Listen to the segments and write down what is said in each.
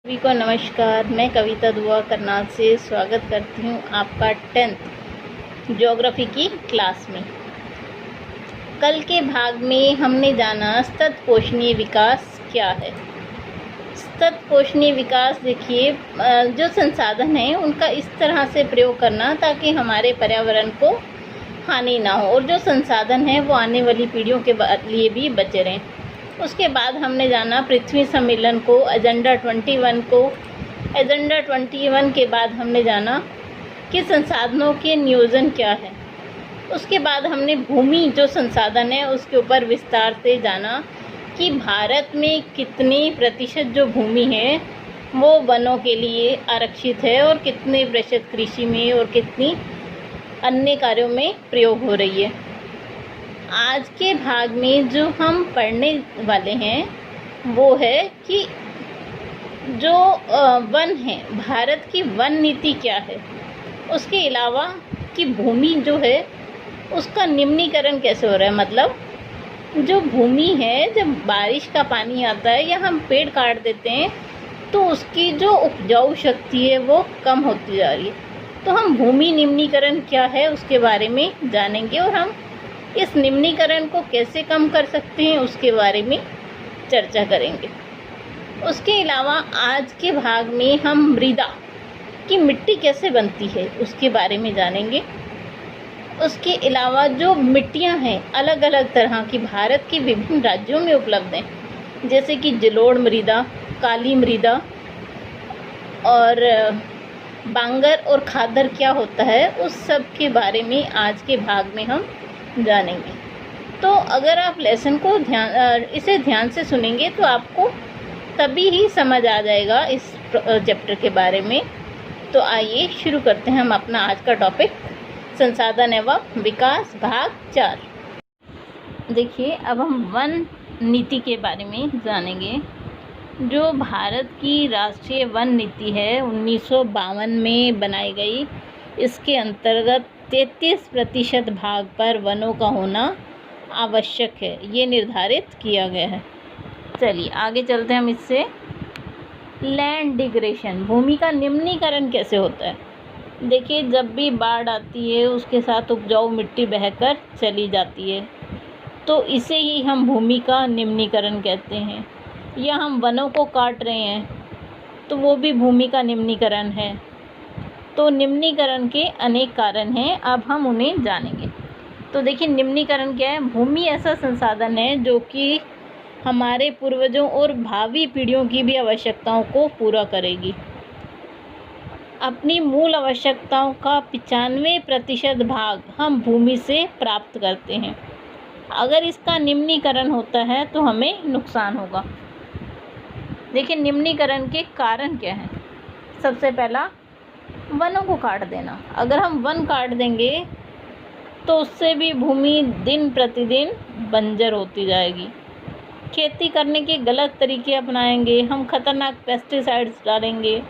सभी को नमस्कार। मैं कविता दुआ करनाल से स्वागत करती हूँ आपका 10th ज्योग्राफी की क्लास में। कल के भाग में हमने जाना सतत पोषणीय विकास क्या है। सतत पोषणीय विकास देखिए, जो संसाधन हैं उनका इस तरह से प्रयोग करना ताकि हमारे पर्यावरण को हानि ना हो और जो संसाधन हैं वो आने वाली पीढ़ियों के लिए भी बचे रहें। उसके बाद हमने जाना पृथ्वी सम्मेलन को, एजेंडा 21 को। एजेंडा 21 के बाद हमने जाना कि संसाधनों के नियोजन क्या है। उसके बाद हमने भूमि जो संसाधन है उसके ऊपर विस्तार से जाना कि भारत में कितने प्रतिशत जो भूमि है वो वनों के लिए आरक्षित है और कितने प्रतिशत कृषि में और कितनी अन्य कार्यों में प्रयोग हो रही है। आज के भाग में जो हम पढ़ने वाले हैं वो है कि जो वन है, भारत की वन नीति क्या है। उसके अलावा कि भूमि जो है उसका निम्नीकरण कैसे हो रहा है, मतलब जो भूमि है, जब बारिश का पानी आता है या हम पेड़ काट देते हैं तो उसकी जो उपजाऊ शक्ति है वो कम होती जा रही है। तो हम भूमि निम्नीकरण क्या है उसके बारे में जानेंगे और हम इस निम्नीकरण को कैसे कम कर सकते हैं उसके बारे में चर्चा करेंगे। उसके अलावा आज के भाग में हम मृदा की मिट्टी कैसे बनती है उसके बारे में जानेंगे। उसके अलावा जो मिट्टियां हैं अलग अलग तरह की भारत के विभिन्न राज्यों में उपलब्ध हैं, जैसे कि जलोढ़ मृदा, काली मृदा और बांगर और खादर क्या होता है, उस सब के बारे में आज के भाग में हम जानेंगे। तो अगर आप लेसन को इसे ध्यान से सुनेंगे तो आपको तभी ही समझ आ जाएगा इस चैप्टर के बारे में। तो आइए शुरू करते हैं हम अपना आज का टॉपिक, संसाधन एवं विकास भाग 4। देखिए, अब हम वन नीति के बारे में जानेंगे। जो भारत की राष्ट्रीय वन नीति है 1952 में बनाई गई। इसके अंतर्गत 33% भाग पर वनों का होना आवश्यक है, ये निर्धारित किया गया है। चलिए आगे चलते हैं हम इससे। लैंड डिग्रेडेशन, भूमि का निम्नीकरण कैसे होता है। देखिए, जब भी बाढ़ आती है उसके साथ उपजाऊ मिट्टी बहकर चली जाती है, तो इसे ही हम भूमि का निम्नीकरण कहते हैं। या हम वनों को काट रहे हैं तो वो भी भूमि का निम्नीकरण है। तो निम्नीकरण के अनेक कारण हैं, अब हम उन्हें जानेंगे। तो देखिए, निम्नीकरण क्या है। भूमि ऐसा संसाधन है जो कि हमारे पूर्वजों और भावी पीढ़ियों की भी आवश्यकताओं को पूरा करेगी। अपनी मूल आवश्यकताओं का 95% भाग हम भूमि से प्राप्त करते हैं। अगर इसका निम्नीकरण होता है तो हमें नुकसान होगा। देखिए, निम्नीकरण के कारण क्या हैं। सबसे पहला, वनों को काट देना। अगर हम वन काट देंगे तो उससे भी भूमि दिन प्रतिदिन बंजर होती जाएगी। खेती करने के गलत तरीके अपनाएंगे, हम खतरनाक पेस्टिसाइड्स डालेंगे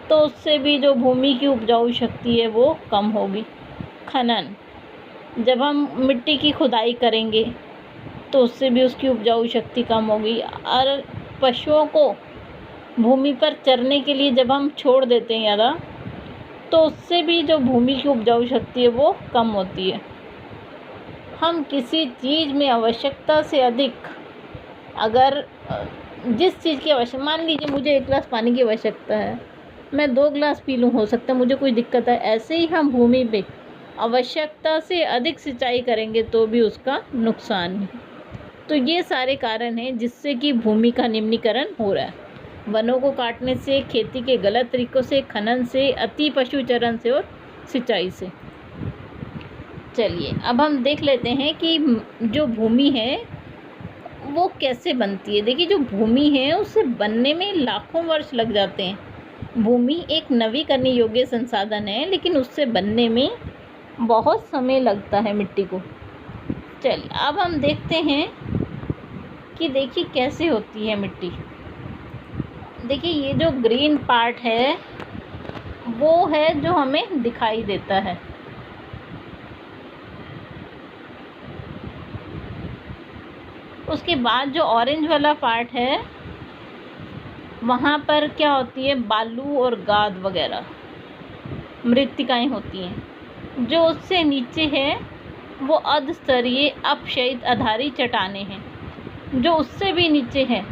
तो उससे भी जो भूमि की उपजाऊ शक्ति है वो कम होगी। खनन, जब हम मिट्टी की खुदाई करेंगे तो उससे भी उसकी उपजाऊ शक्ति कम होगी। और पशुओं को भूमि पर चरने के लिए जब हम छोड़ देते हैं ज़्यादा, तो उससे भी जो भूमि की उपजाऊ शक्ति है वो कम होती है। हम किसी चीज़ में आवश्यकता से अधिक, अगर जिस चीज़ की आवश्यकता, मान लीजिए मुझे 1 गिलास पानी की आवश्यकता है, मैं 2 गिलास पी लूँ, हो सकता है मुझे कोई दिक्कत है। ऐसे ही हम भूमि पे आवश्यकता से अधिक सिंचाई करेंगे तो भी उसका नुकसान है। तो ये सारे कारण हैं जिससे कि भूमि का निम्नीकरण हो रहा है। वनों को काटने से, खेती के गलत तरीक़ों से, खनन से, अति पशुचरण से और सिंचाई से। चलिए अब हम देख लेते हैं कि जो भूमि है वो कैसे बनती है। देखिए, जो भूमि है उसे बनने में लाखों वर्ष लग जाते हैं। भूमि एक नवीकरणीय योग्य संसाधन है, लेकिन उससे बनने में बहुत समय लगता है मिट्टी को। चलिए अब हम देखते हैं कि देखिए कैसे होती है मिट्टी। देखिए, ये जो ग्रीन पार्ट है वो है जो हमें दिखाई देता है। उसके बाद जो ऑरेंज वाला पार्ट है वहाँ पर क्या होती है, बालू और गाद वगैरह मृत्तिकाएं होती हैं। जो उससे नीचे है वो अधस्तरीय अपक्षयित आधारित चट्टानें हैं। जो उससे भी नीचे है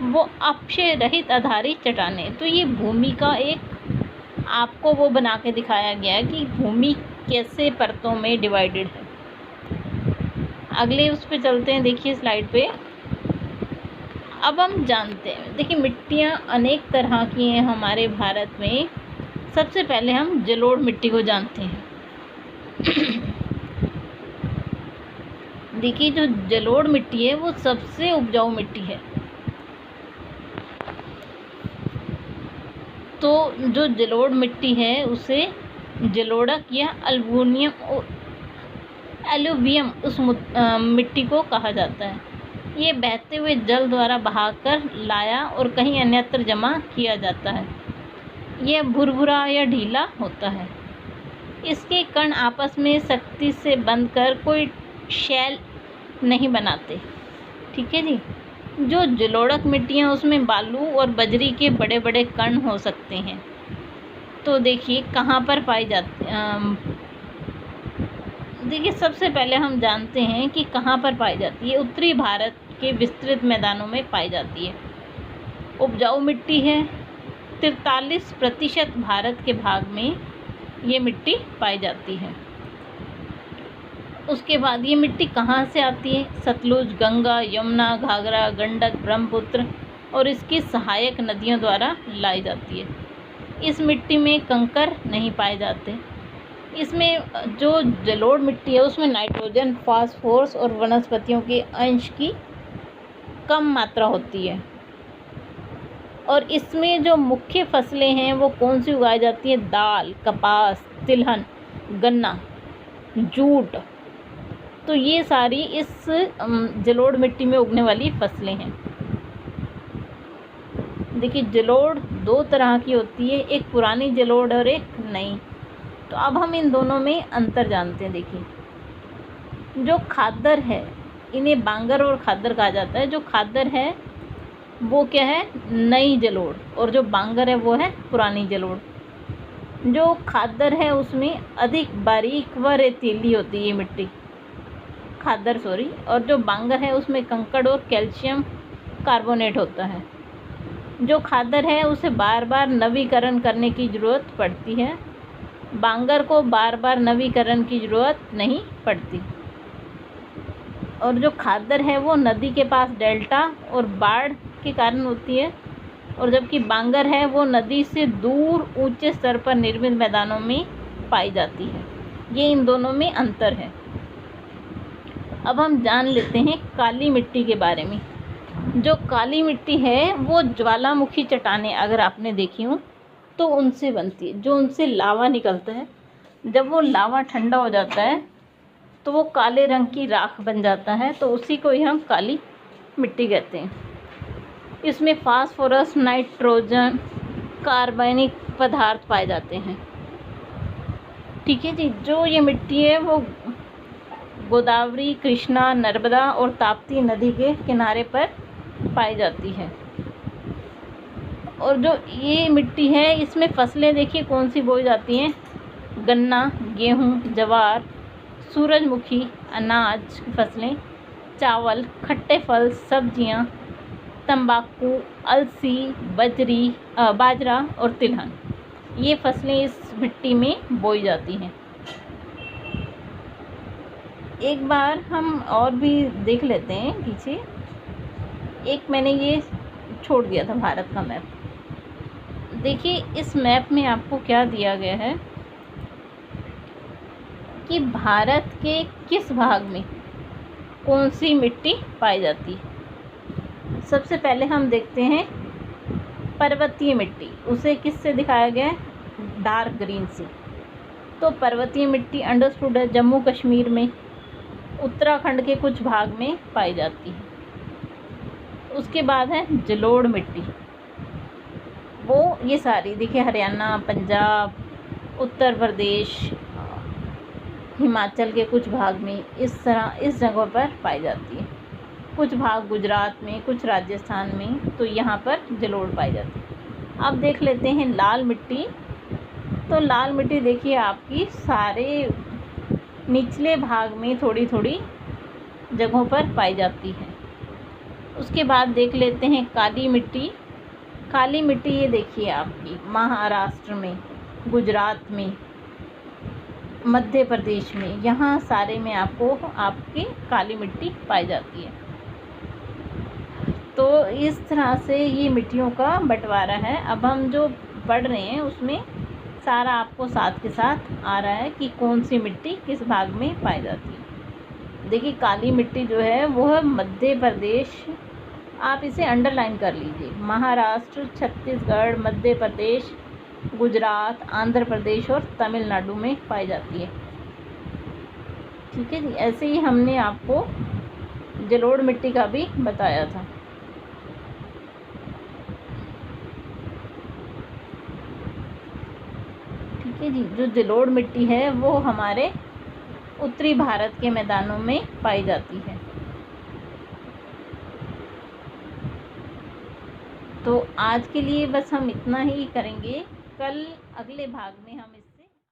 वो अपक्षय रहित आधारित चट्टानें। तो ये भूमि का एक आपको वो बना के दिखाया गया है कि भूमि कैसे परतों में डिवाइडेड है। अगले उस पे चलते हैं, देखिए स्लाइड पे। अब हम जानते हैं, देखिए मिट्टियाँ अनेक तरह की हैं हमारे भारत में। सबसे पहले हम जलोढ़ मिट्टी को जानते हैं। देखिए जो जलोढ़ मिट्टी है वो सबसे उपजाऊ मिट्टी है। तो जो जलोढ़ मिट्टी है उसे जलोढ़क या एलुवियम उस मिट्टी को कहा जाता है। ये बहते हुए जल द्वारा बहाकर लाया और कहीं अन्यत्र जमा किया जाता है। यह भुरभुरा या ढीला होता है। इसके कण आपस में सख्ती से बंधकर कोई शैल नहीं बनाते। ठीक है जी। जो जलोढ़क मिट्टियाँ उसमें बालू और बजरी के बड़े बड़े कण हो सकते हैं। तो देखिए कहाँ पर पाई जाती, देखिए सबसे पहले हम जानते हैं कि कहाँ पर पाई जाती है। उत्तरी भारत के विस्तृत मैदानों में पाई जाती है। उपजाऊ मिट्टी है। 43% भारत के भाग में ये मिट्टी पाई जाती है। उसके बाद ये मिट्टी कहाँ से आती है? सतलुज, गंगा, यमुना, घाघरा, गंडक, ब्रह्मपुत्र और इसकी सहायक नदियों द्वारा लाई जाती है। इस मिट्टी में कंकर नहीं पाए जाते। इसमें जो जलोढ़ मिट्टी है उसमें नाइट्रोजन, फास्फोरस और वनस्पतियों के अंश की कम मात्रा होती है। और इसमें जो मुख्य फसलें हैं वो कौन सी उगाई जाती हैं? दाल, कपास, तिलहन, गन्ना, जूट। तो ये सारी इस जलोढ़ मिट्टी में उगने वाली फसलें हैं। देखिए जलोढ़ दो तरह की होती है, एक पुरानी जलोढ़ और एक नई। तो अब हम इन दोनों में अंतर जानते हैं। देखिए जो खादर है, इन्हें बांगर और खादर कहा जाता है। जो खादर है वो क्या है? नई जलोढ़, और जो बांगर है वो है पुरानी जलोढ़। जो खादर है उसमें अधिक बारीक व रेतीली होती है ये मिट्टी, खादर सॉरी। और जो बांगर है उसमें कंकड़ और कैल्शियम कार्बोनेट होता है। जो खादर है उसे बार बार नवीकरण करने की ज़रूरत पड़ती है। बांगर को बार बार नवीकरण की ज़रूरत नहीं पड़ती। और जो खादर है वो नदी के पास डेल्टा और बाढ़ के कारण होती है, और जबकि बांगर है वो नदी से दूर ऊंचे स्तर पर निर्मित मैदानों में पाई जाती है। ये इन दोनों में अंतर है। अब हम जान लेते हैं काली मिट्टी के बारे में। जो काली मिट्टी है वो ज्वालामुखी चट्टानें अगर आपने देखी हो तो उनसे बनती है। जो उनसे लावा निकलता है, जब वो लावा ठंडा हो जाता है तो वो काले रंग की राख बन जाता है। तो उसी को ही हम काली मिट्टी कहते हैं। इसमें फास्फोरस, नाइट्रोजन, कार्बनिक पदार्थ पाए जाते हैं। ठीक है जी। जो ये मिट्टी है वो गोदावरी, कृष्णा, नर्मदा और ताप्ती नदी के किनारे पर पाई जाती है। और जो ये मिट्टी है इसमें फसलें देखिए कौन सी बोई जाती हैं? गन्ना, गेहूँ, ज्वार, सूरजमुखी, अनाज की फसलें, चावल, खट्टे फल, सब्जियां, तंबाकू, अलसी, बाजरा और तिलहन। ये फसलें इस मिट्टी में बोई जाती हैं। एक बार हम और भी देख लेते हैं पीछे। एक मैंने ये छोड़ दिया था भारत का मैप। देखिए इस मैप में आपको क्या दिया गया है कि भारत के किस भाग में कौन सी मिट्टी पाई जाती है। सबसे पहले हम देखते हैं पर्वतीय मिट्टी। उसे किससे दिखाया गया है? डार्क ग्रीन से। तो पर्वतीय मिट्टी अंडरस्टूड है जम्मू कश्मीर में, उत्तराखंड के कुछ भाग में पाई जाती है। उसके बाद है जलोढ़ मिट्टी। वो ये सारी देखिए हरियाणा, पंजाब, उत्तर प्रदेश, हिमाचल के कुछ भाग में इस जगह पर पाई जाती है। कुछ भाग गुजरात में, कुछ राजस्थान में, तो यहाँ पर जलोढ़ पाई जाती है। अब देख लेते हैं लाल मिट्टी। तो लाल मिट्टी देखिए आपकी सारे निचले भाग में थोड़ी थोड़ी जगहों पर पाई जाती है। उसके बाद देख लेते हैं काली मिट्टी। काली मिट्टी ये देखिए आपकी महाराष्ट्र में, गुजरात में, मध्य प्रदेश में, यहाँ सारे में आपको आपकी काली मिट्टी पाई जाती है। तो इस तरह से ये मिट्टियों का बंटवारा है। अब हम जो पढ़ रहे हैं उसमें सारा आपको साथ के साथ आ रहा है कि कौन सी मिट्टी किस भाग में पाई जाती है। देखिए काली मिट्टी जो है वो है मध्य प्रदेश, आप इसे अंडरलाइन कर लीजिए, महाराष्ट्र, छत्तीसगढ़, मध्य प्रदेश, गुजरात, आंध्र प्रदेश और तमिलनाडु में पाई जाती है। ठीक है जी। ऐसे ही हमने आपको जलोढ़ मिट्टी का भी बताया था। ठीक है जी। जो जलोढ़ मिट्टी है वो हमारे उत्तरी भारत के मैदानों में पाई जाती है। तो आज के लिए बस हम इतना ही करेंगे। कल अगले भाग में हम